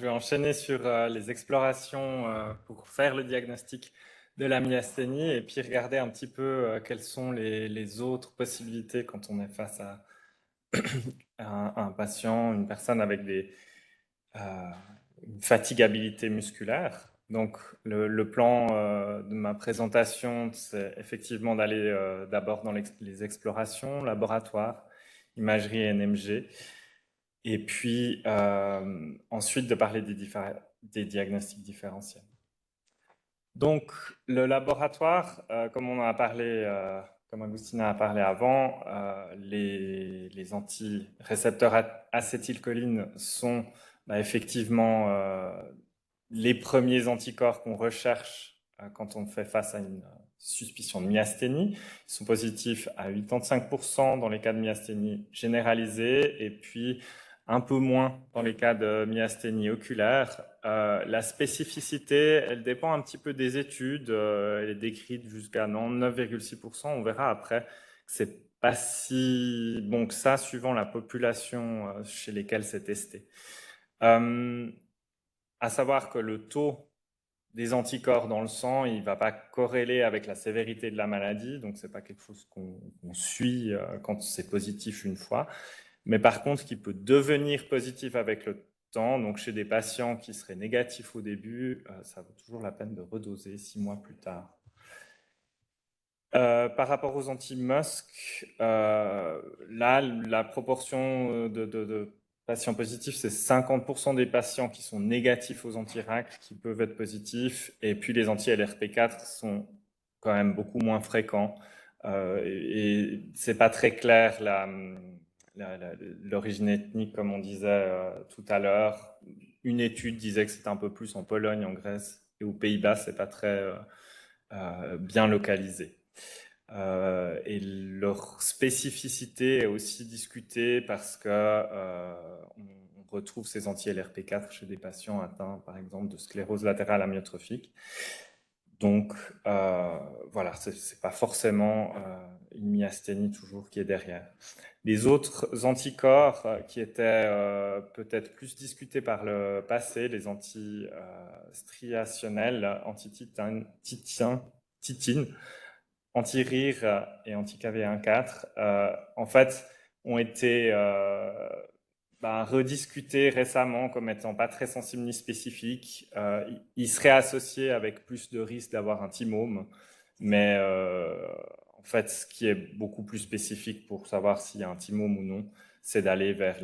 vais enchaîner sur les explorations pour faire le diagnostic de la myasthénie et puis regarder un petit peu quelles sont les autres possibilités quand on est face à un patient, une personne avec euh, une fatigabilité musculaire. Donc le plan de ma présentation, c'est effectivement d'aller d'abord dans les explorations, laboratoire, imagerie et NMG. Et puis ensuite de parler des diagnostics différentiels. Donc le laboratoire, comme on en a parlé, comme Agustina a parlé avant, les antirécepteurs acétylcholine sont effectivement les premiers anticorps qu'on recherche quand on fait face à une suspicion de myasthénie. Ils sont positifs à 85% dans les cas de myasthénie généralisée et puis un peu moins dans les cas de myasthénie oculaire. La spécificité, elle dépend un petit peu des études. Elle est décrite jusqu'à 9,6%. On verra après que c'est pas si bon que ça, suivant la population chez lesquelles c'est testé. À savoir que le taux des anticorps dans le sang, il ne va pas corréler avec la sévérité de la maladie, donc ce n'est pas quelque chose qu'on suit quand c'est positif une fois, mais par contre qui peut devenir positif avec le temps. Donc chez des patients qui seraient négatifs au début, ça vaut toujours la peine de redoser 6 mois plus tard. Par rapport aux anti-MuSK, là, la proportion de patients positifs, c'est 50% des patients qui sont négatifs aux anti-RAC qui peuvent être positifs, et puis les anti-LRP4 sont quand même beaucoup moins fréquents, et c'est pas très clair l'origine ethnique, comme on disait tout à l'heure. Une étude disait que c'était un peu plus en Pologne, en Grèce et aux Pays-Bas, c'est pas très bien localisé. Et leur spécificité est aussi discutée parce que on retrouve ces anti-LRP4 chez des patients atteints, par exemple, de sclérose latérale amyotrophique. Donc, voilà, c'est pas forcément une myasthénie toujours qui est derrière. Les autres anticorps qui étaient peut-être plus discutés par le passé, les anti-striationnels, anti-titine, anti-RIR et anti-KV1-4, en fait, ont été rediscutés récemment comme étant pas très sensibles ni spécifiques. Ils seraient associés avec plus de risques d'avoir un thymome, mais en fait, ce qui est beaucoup plus spécifique pour savoir s'il y a un thymome ou non, c'est d'aller vers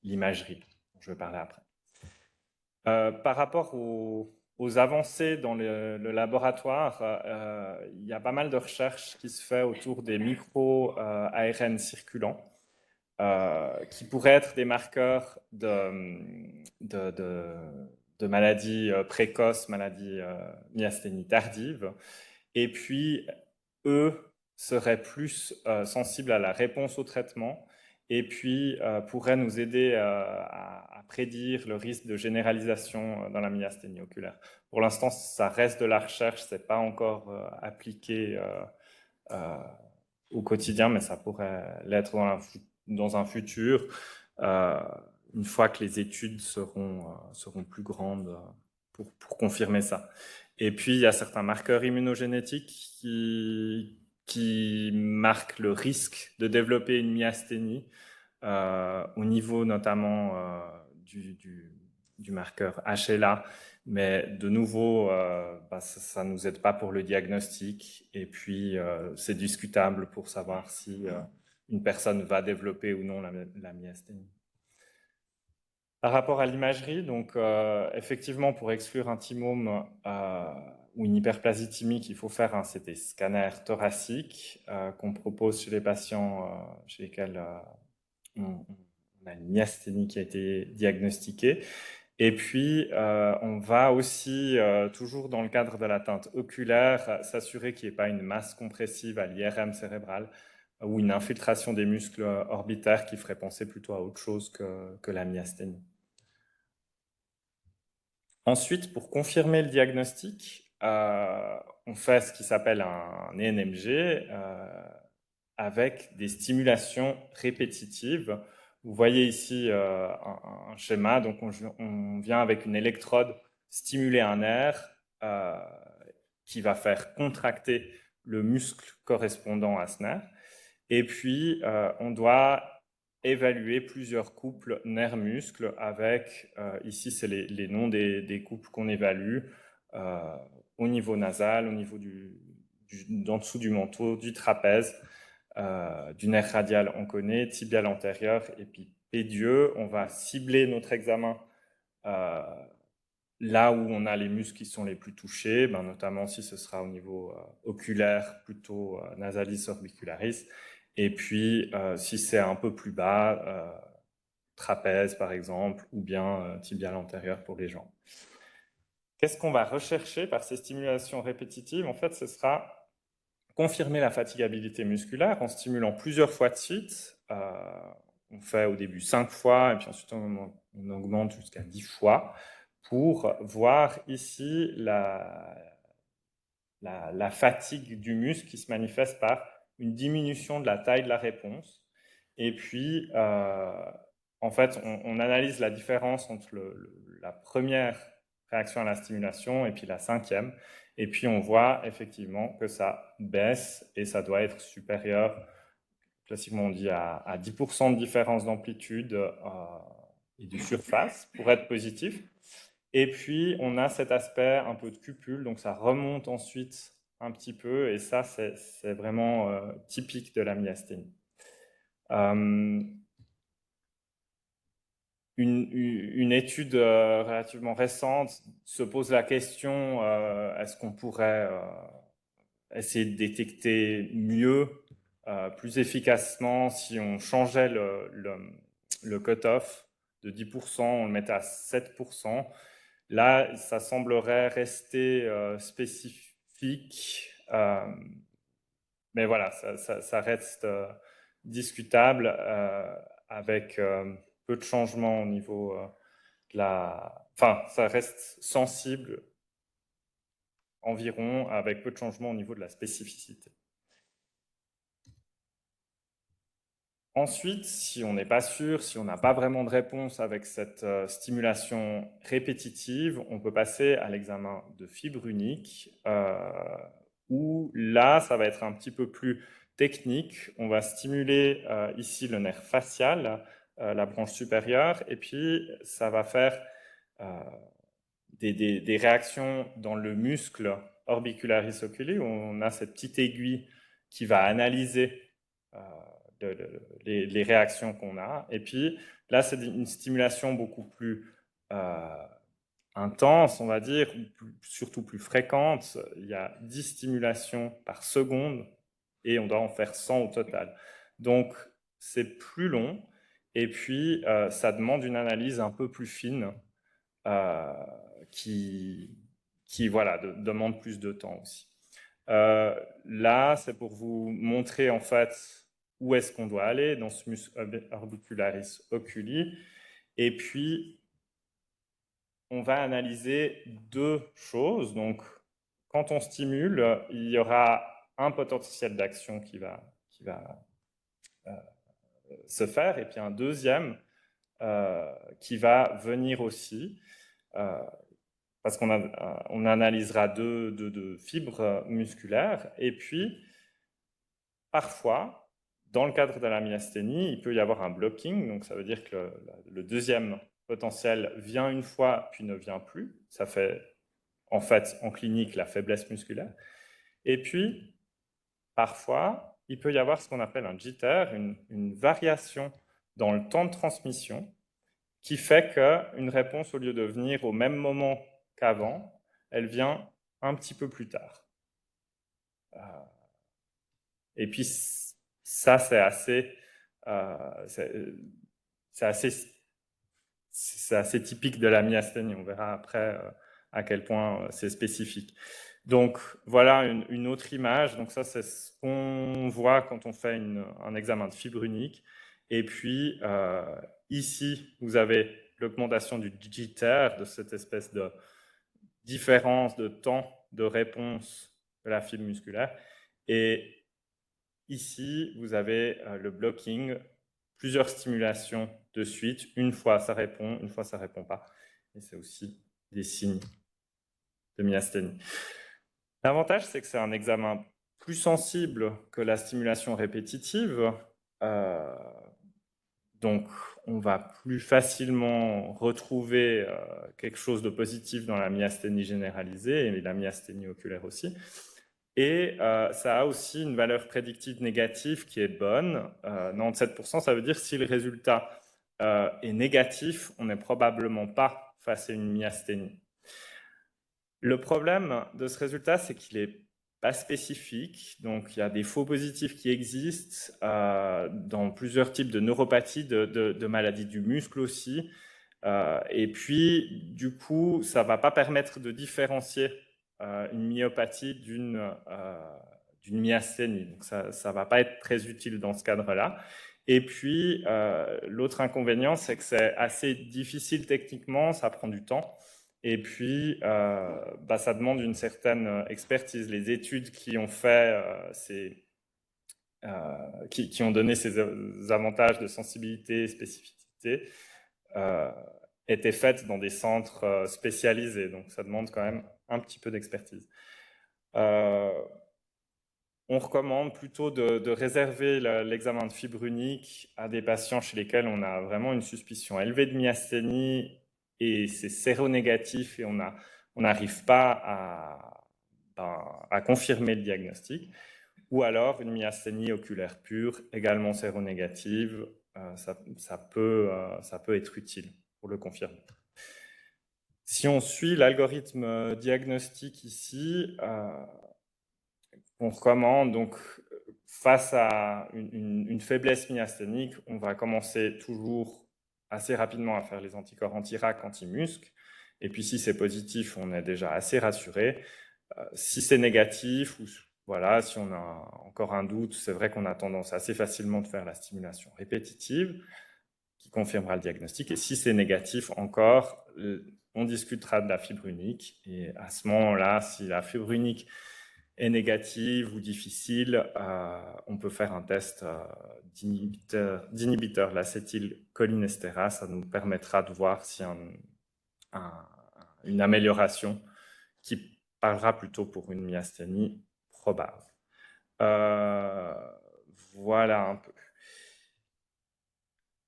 l'imagerie, dont je vais parler après. Par rapport aux avancées dans le laboratoire, il y a pas mal de recherches qui se fait autour des micro-ARN circulants, qui pourraient être des marqueurs de maladies précoces, maladies myasthénie tardive. Et puis, eux seraient plus sensibles à la réponse au traitement et puis pourraient nous aider à prédire le risque de généralisation dans la myasthénie oculaire. Pour l'instant, ça reste de la recherche, ce n'est pas encore appliqué au quotidien, mais ça pourrait l'être dans un futur, une fois que les études seront plus grandes pour confirmer ça. Et puis, il y a certains marqueurs immunogénétiques qui marquent le risque de développer une myasthénie, au niveau notamment du marqueur HLA. Mais de nouveau, ça ne nous aide pas pour le diagnostic. Et puis, c'est discutable pour savoir si une personne va développer ou non la myasthénie. Par rapport à l'imagerie, donc effectivement, pour exclure un thymome ou une hyperplasie thymique, il faut faire un CT scanner thoracique qu'on propose chez les patients chez lesquels on a une myasthénie qui a été diagnostiquée. Et puis, on va aussi, toujours dans le cadre de l'atteinte oculaire, s'assurer qu'il n'y ait pas une masse compressive à l'IRM cérébral ou une infiltration des muscles orbitaires qui ferait penser plutôt à autre chose que la myasthénie. Ensuite, pour confirmer le diagnostic, on fait ce qui s'appelle un NMG avec des stimulations répétitives Vous voyez ici un schéma, donc on vient avec une électrode stimuler un nerf qui va faire contracter le muscle correspondant à ce nerf. Et puis, on doit évaluer plusieurs couples nerfs-muscles avec, ici, c'est les noms des couples qu'on évalue au niveau nasal, au niveau d'en dessous du manteau, du trapèze, du nerf radial, on connaît, tibial antérieur, et puis pédieux. On va cibler notre examen là où on a les muscles qui sont les plus touchés, notamment si ce sera au niveau oculaire, plutôt nasalis orbicularis. Et puis, si c'est un peu plus bas, trapèze par exemple, ou bien tibial antérieur pour les jambes. Qu'est-ce qu'on va rechercher par ces stimulations répétitives? En fait, ce sera confirmer la fatigabilité musculaire en stimulant plusieurs fois de suite. On fait au début 5 fois, et puis ensuite on augmente jusqu'à 10 fois pour voir ici la fatigue du muscle qui se manifeste par une diminution de la taille de la réponse. Et puis, en fait, on analyse la différence entre la première réaction à la stimulation et puis la cinquième. Et puis, on voit effectivement que ça baisse et ça doit être supérieur, classiquement on dit à 10% de différence d'amplitude et de surface pour être positif. Et puis, on a cet aspect un peu de cupule, donc ça remonte ensuite un petit peu, et ça, c'est vraiment typique de la myasthénie. Une étude relativement récente se pose la question, est-ce qu'on pourrait essayer de détecter mieux, plus efficacement, si on changeait le cut-off de 10%, on le mettait à 7%. Là, ça semblerait rester spécifique, mais voilà, ça reste discutable avec peu de changements au niveau de la... Enfin, ça reste sensible environ, avec peu de changements au niveau de la spécificité. Ensuite, si on n'est pas sûr, si on n'a pas vraiment de réponse avec cette stimulation répétitive, on peut passer à l'examen de fibre unique, où là, ça va être un petit peu plus technique. On va stimuler ici le nerf facial, la branche supérieure, et puis ça va faire des réactions dans le muscle orbicularis oculi, où on a cette petite aiguille qui va analyser les réactions qu'on a. Et puis là, c'est une stimulation beaucoup plus intense, on va dire, surtout plus fréquente. Il y a 10 stimulations par seconde et on doit en faire 100 au total. Donc, c'est plus long et puis ça demande une analyse un peu plus fine qui voilà, demande plus de temps aussi. Là, c'est pour vous montrer en fait où est-ce qu'on doit aller dans ce muscle orbicularis oculi. Et puis, on va analyser deux choses. Donc, quand on stimule, il y aura un potentiel d'action qui va se faire, et puis un deuxième qui va venir aussi, parce qu'on analysera deux fibres musculaires, et puis parfois, dans le cadre de la myasthénie, il peut y avoir un blocking, donc ça veut dire que le deuxième potentiel vient une fois, puis ne vient plus. Ça fait, en fait, en clinique, la faiblesse musculaire. Et puis, parfois, il peut y avoir ce qu'on appelle un jitter, une variation dans le temps de transmission, qui fait qu'une réponse, au lieu de venir au même moment qu'avant, elle vient un petit peu plus tard. Et puis, ça, c'est assez, assez typique de la myasthénie. On verra après à quel point c'est spécifique. Donc, voilà une autre image. Donc, ça, c'est ce qu'on voit quand on fait un examen de fibre unique. Et puis, ici, vous avez l'augmentation du jitter, de cette espèce de différence de temps de réponse de la fibre musculaire. Et ici, vous avez le blocking plusieurs stimulations de suite. Une fois, ça répond, une fois, ça ne répond pas. Et c'est aussi des signes de myasthénie. L'avantage, c'est que c'est un examen plus sensible que la stimulation répétitive. Donc, on va plus facilement retrouver quelque chose de positif dans la myasthénie généralisée et la myasthénie oculaire aussi. Et ça a aussi une valeur prédictive négative qui est bonne. 97%, ça veut dire si le résultat est négatif, on n'est probablement pas face à une myasthénie. Le problème de ce résultat, c'est qu'il n'est pas spécifique. Donc, il y a des faux positifs qui existent dans plusieurs types de neuropathies, de maladies du muscle aussi. Et puis, du coup, ça ne va pas permettre de différencier une myopathie d'une myasthénie. Donc, ça ne va pas être très utile dans ce cadre-là. Et puis, l'autre inconvénient, c'est que c'est assez difficile techniquement, ça prend du temps. Et puis, ça demande une certaine expertise. Les études qui ont fait qui ont donné ces avantages de sensibilité et spécificité étaient faites dans des centres spécialisés. Donc, ça demande quand même un petit peu d'expertise. On recommande plutôt de réserver l'examen de fibre unique à des patients chez lesquels on a vraiment une suspicion élevée de myasthénie et c'est séronégatif et on n'arrive pas à confirmer le diagnostic. Ou alors une myasthénie oculaire pure, également séronégative, ça peut être utile pour le confirmer. Si on suit l'algorithme diagnostique ici, on recommande donc face à une faiblesse myasthénique, on va commencer toujours assez rapidement à faire les anticorps anti-RAC, anti-musc. Et puis si c'est positif, on est déjà assez rassuré. Si c'est négatif, ou voilà, si on a encore un doute, c'est vrai qu'on a tendance assez facilement de faire la stimulation répétitive qui confirmera le diagnostic. Et si c'est négatif encore, on discutera de la fibre unique. Et à ce moment-là, si la fibre unique est négative ou difficile, on peut faire un test d'inhibiteur de l'acétylcholinestérase. Ça nous permettra de voir s'il y a une amélioration qui parlera plutôt pour une myasthénie probable. Voilà un peu.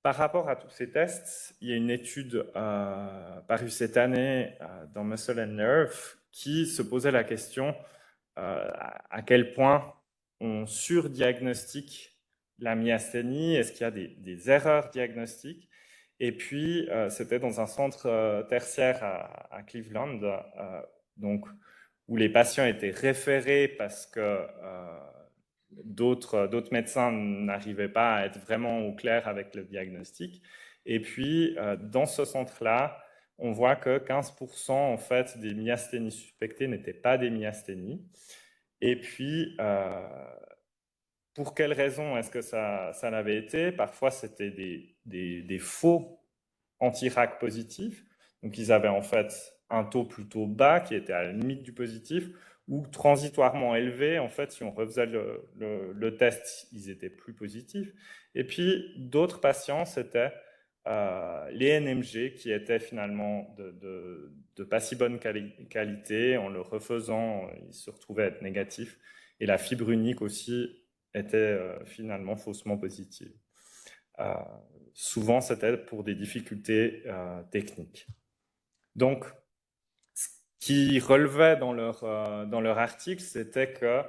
Par rapport à tous ces tests, il y a une étude parue cette année dans Muscle and Nerve qui se posait la question à quel point on surdiagnostique la myasthénie, est-ce qu'il y a des erreurs diagnostiques? Et puis, c'était dans un centre tertiaire à Cleveland, donc, où les patients étaient référés parce que d'autres médecins n'arrivaient pas à être vraiment au clair avec le diagnostic. Et puis, dans ce centre-là, on voit que 15% en fait, des myasthénies suspectées n'étaient pas des myasthénies. Et puis, pour quelles raisons est-ce que ça l'avait été? Parfois, c'était des faux anti-RAC positifs. Donc, ils avaient en fait un taux plutôt bas qui était à la limite du positif ou transitoirement élevé. En fait, si on refaisait le test, ils étaient plus positifs. Et puis, d'autres patients, c'était les NMG qui étaient finalement de pas si bonne qualité. En le refaisant, ils se retrouvaient être négatifs. Et la fibre unique aussi était finalement faussement positive. Souvent, c'était pour des difficultés techniques. Donc, ce qui relevait dans leur article, c'était que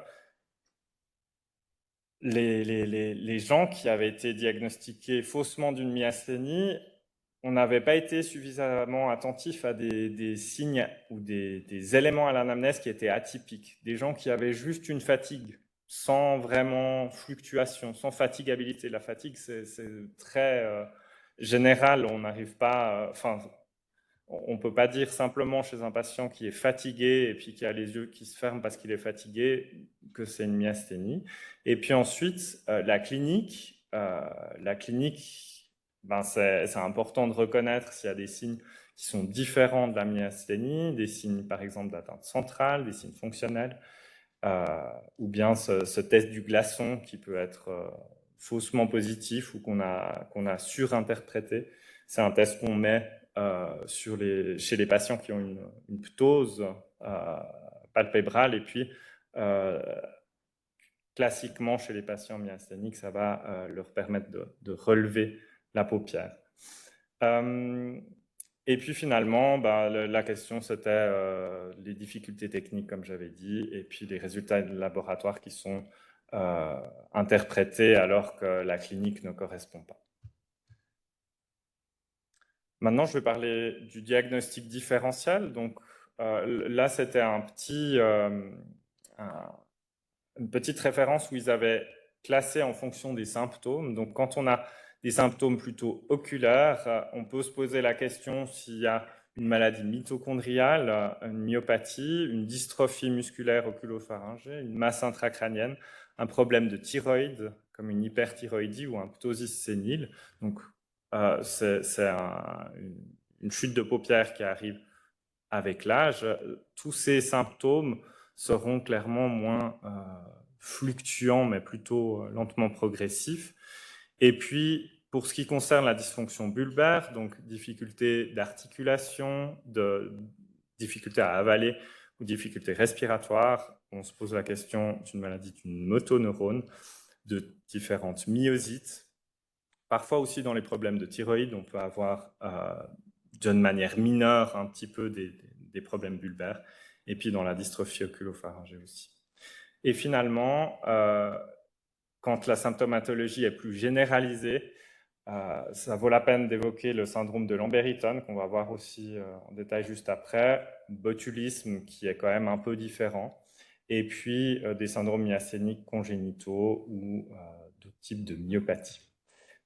les gens qui avaient été diagnostiqués faussement d'une myasthénie, on n'avait pas été suffisamment attentif à des signes ou des éléments à l'anamnèse qui étaient atypiques. Des gens qui avaient juste une fatigue, sans vraiment fluctuation, sans fatigabilité. La fatigue, c'est très général. On n'arrive pas... on ne peut pas dire simplement chez un patient qui est fatigué et puis qui a les yeux qui se ferment parce qu'il est fatigué que c'est une myasthénie. Et puis ensuite, la clinique, c'est important de reconnaître s'il y a des signes qui sont différents de la myasthénie, des signes par exemple d'atteinte centrale, des signes fonctionnels, ou bien ce test du glaçon qui peut être faussement positif ou qu'on a surinterprété. C'est un test qu'on met chez les patients qui ont une ptose palpébrale, et puis classiquement chez les patients myasthéniques, ça va leur permettre de relever la paupière. Et puis finalement, la question c'était les difficultés techniques, comme j'avais dit, et puis les résultats de laboratoire qui sont interprétés alors que la clinique ne correspond pas. Maintenant, je vais parler du diagnostic différentiel. Donc là, c'était une petite référence où ils avaient classé en fonction des symptômes. Donc quand on a des symptômes plutôt oculaires, on peut se poser la question s'il y a une maladie mitochondriale, une myopathie, une dystrophie musculaire oculopharyngée, une masse intracrânienne, un problème de thyroïde, comme une hyperthyroïdie ou un ptosis sénile. Donc, c'est une chute de paupières qui arrive avec l'âge. Tous ces symptômes seront clairement moins fluctuants, mais plutôt lentement progressifs. Et puis, pour ce qui concerne la dysfonction bulbaire, donc difficulté d'articulation, difficulté à avaler ou difficulté respiratoire, on se pose la question d'une maladie d'une motoneurone, de différentes myosites. Parfois aussi dans les problèmes de thyroïde, on peut avoir d'une manière mineure un petit peu des problèmes bulbaires, et puis dans la dystrophie oculopharyngée aussi. Et finalement, quand la symptomatologie est plus généralisée, ça vaut la peine d'évoquer le syndrome de Lamberton, qu'on va voir aussi en détail juste après, botulisme qui est quand même un peu différent, et puis des syndromes myasthéniques congénitaux ou d'autres types de myopathie.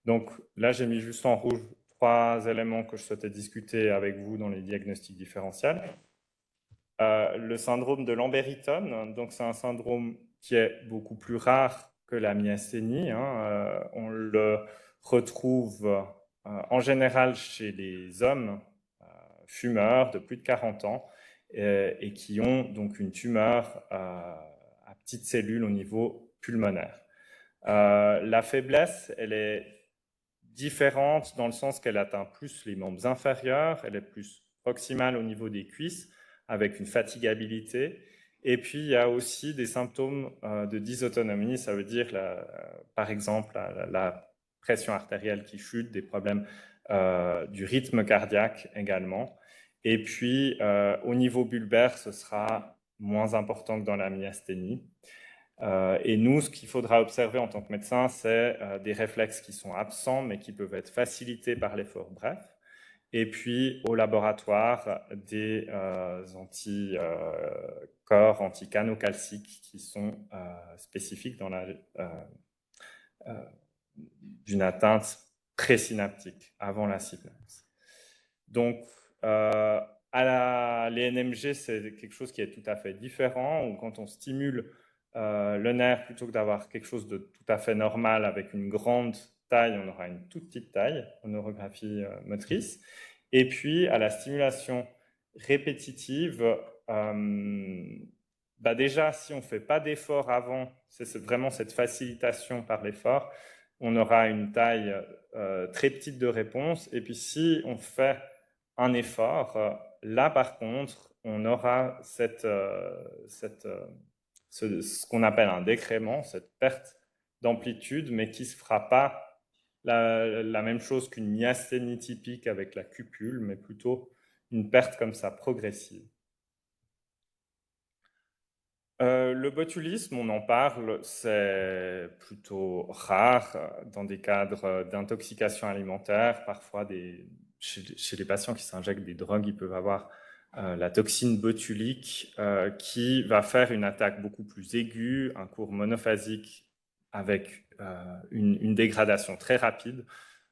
Donc là, j'ai mis juste en rouge 3 éléments que je souhaitais discuter avec vous dans les diagnostics différentiels. Le syndrome de Lamberton, donc c'est un syndrome qui est beaucoup plus rare que la myasthénie. On le retrouve en général chez les hommes fumeurs de plus de 40 ans et qui ont donc une tumeur à petites cellules au niveau pulmonaire. La faiblesse, elle est différente dans le sens qu'elle atteint plus les membres inférieurs, elle est plus proximale au niveau des cuisses, avec une fatigabilité. Et puis, il y a aussi des symptômes de dysautonomie, ça veut dire, par exemple, la pression artérielle qui chute, des problèmes du rythme cardiaque également. Et puis, au niveau bulbaire, ce sera moins important que dans la myasthénie. Et nous, ce qu'il faudra observer en tant que médecin, c'est des réflexes qui sont absents, mais qui peuvent être facilités par l'effort bref. Et puis, au laboratoire, des anticorps, anticanaux calciques qui sont spécifiques dans d'une atteinte présynaptique, avant la synapse. Donc, les NMG, c'est quelque chose qui est tout à fait différent, où quand on stimule le nerf, plutôt que d'avoir quelque chose de tout à fait normal avec une grande taille, on aura une toute petite taille en neurographie motrice. Et puis, à la stimulation répétitive, déjà, si on ne fait pas d'effort avant, c'est vraiment cette facilitation par l'effort, on aura une taille très petite de réponse. Et puis, si on fait un effort, là, par contre, on aura ce qu'on appelle un décrément, cette perte d'amplitude, mais qui ne se fera pas la même chose qu'une myasthénie typique avec la cupule, mais plutôt une perte comme ça, progressive. Le botulisme, on en parle, c'est plutôt rare dans des cadres d'intoxication alimentaire. Parfois, chez les patients qui s'injectent des drogues, ils peuvent avoir la toxine botulique qui va faire une attaque beaucoup plus aiguë, un cours monophasique avec une dégradation très rapide.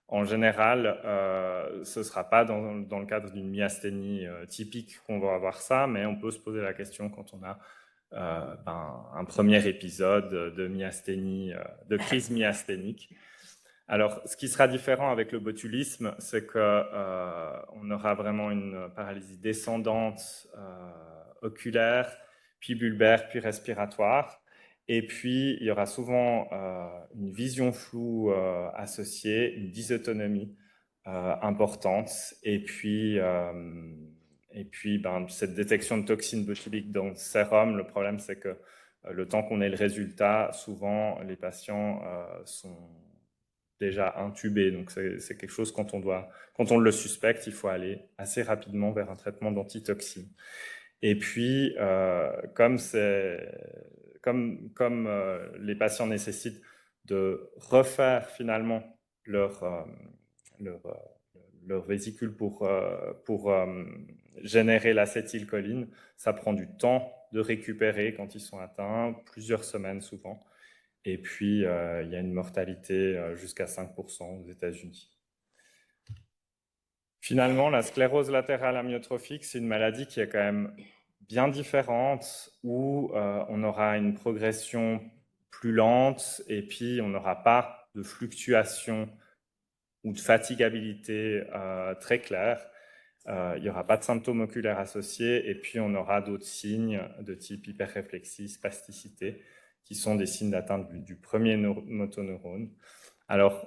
En général, ce ne sera pas dans le cadre d'une myasthénie typique qu'on va avoir ça, mais on peut se poser la question quand on a un premier épisode de myasthénie, de crise myasthénique. Alors, ce qui sera différent avec le botulisme, c'est qu'on aura vraiment une paralysie descendante oculaire, puis bulbaire, puis respiratoire. Et puis, il y aura souvent une vision floue associée, une dysautonomie importante, et puis ben, cette détection de toxines botuliques dans le sérum. Le problème, c'est que le temps qu'on ait le résultat, souvent les patients sont déjà intubés. Donc c'est quelque chose, quand on le suspecte, il faut aller assez rapidement vers un traitement d'antitoxine. Et puis, comme les patients nécessitent de refaire finalement leur, euh, leur, euh, leur vésicule pour générer l'acétylcholine, ça prend du temps de récupérer quand ils sont atteints, plusieurs semaines souvent. Et puis, il y a une mortalité jusqu'à 5% aux États-Unis. Finalement, la sclérose latérale amyotrophique, c'est une maladie qui est quand même bien différente, où on aura une progression plus lente et puis on n'aura pas de fluctuation ou de fatigabilité très claire. Il n'y aura pas de symptômes oculaires associés, et puis on aura d'autres signes de type hyperréflexie, spasticité, qui sont des signes d'atteinte du premier motoneurone. Alors,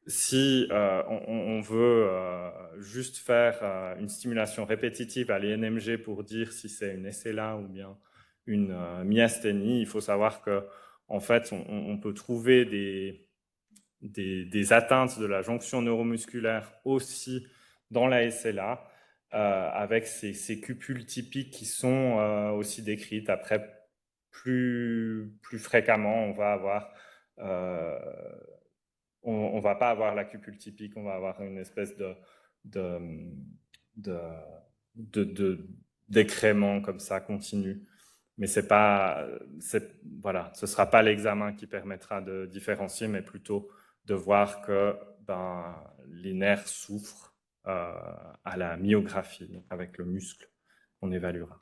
si on veut juste faire une stimulation répétitive à l'INMG pour dire si c'est une SLA ou bien une myasthénie, il faut savoir que en fait, on peut trouver des atteintes de la jonction neuromusculaire aussi dans la SLA, avec ces cupules typiques qui sont aussi décrites. Après, plus fréquemment, on va avoir on ne va pas avoir la cupule typique, on va avoir une espèce d'écrément comme ça continu. Mais voilà, ce ne sera pas l'examen qui permettra de différencier, mais plutôt de voir que les nerfs souffrent à la myographie, donc avec le muscle, on évaluera.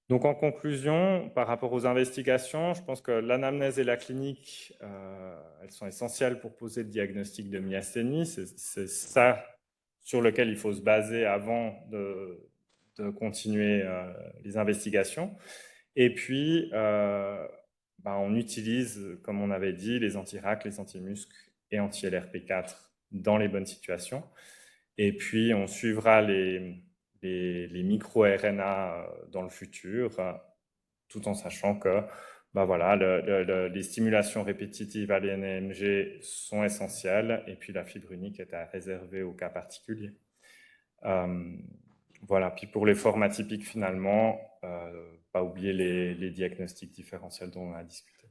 Donc en conclusion, par rapport aux investigations, je pense que l'anamnèse et la clinique, elles sont essentielles pour poser le diagnostic de myasthénie. C'est ça sur lequel il faut se baser avant de continuer les investigations. Et puis, on utilise, comme on avait dit, les anti-RAC, les anti-muscles et anti-LRP4 dans les bonnes situations. Et puis, on suivra les micro-RNA dans le futur, tout en sachant que voilà, les stimulations répétitives à l'INMG sont essentielles, et puis la fibre unique est à réserver au cas particulier. Voilà, puis pour les formes atypiques, finalement, pas oublier les diagnostics différentiels dont on a discuté.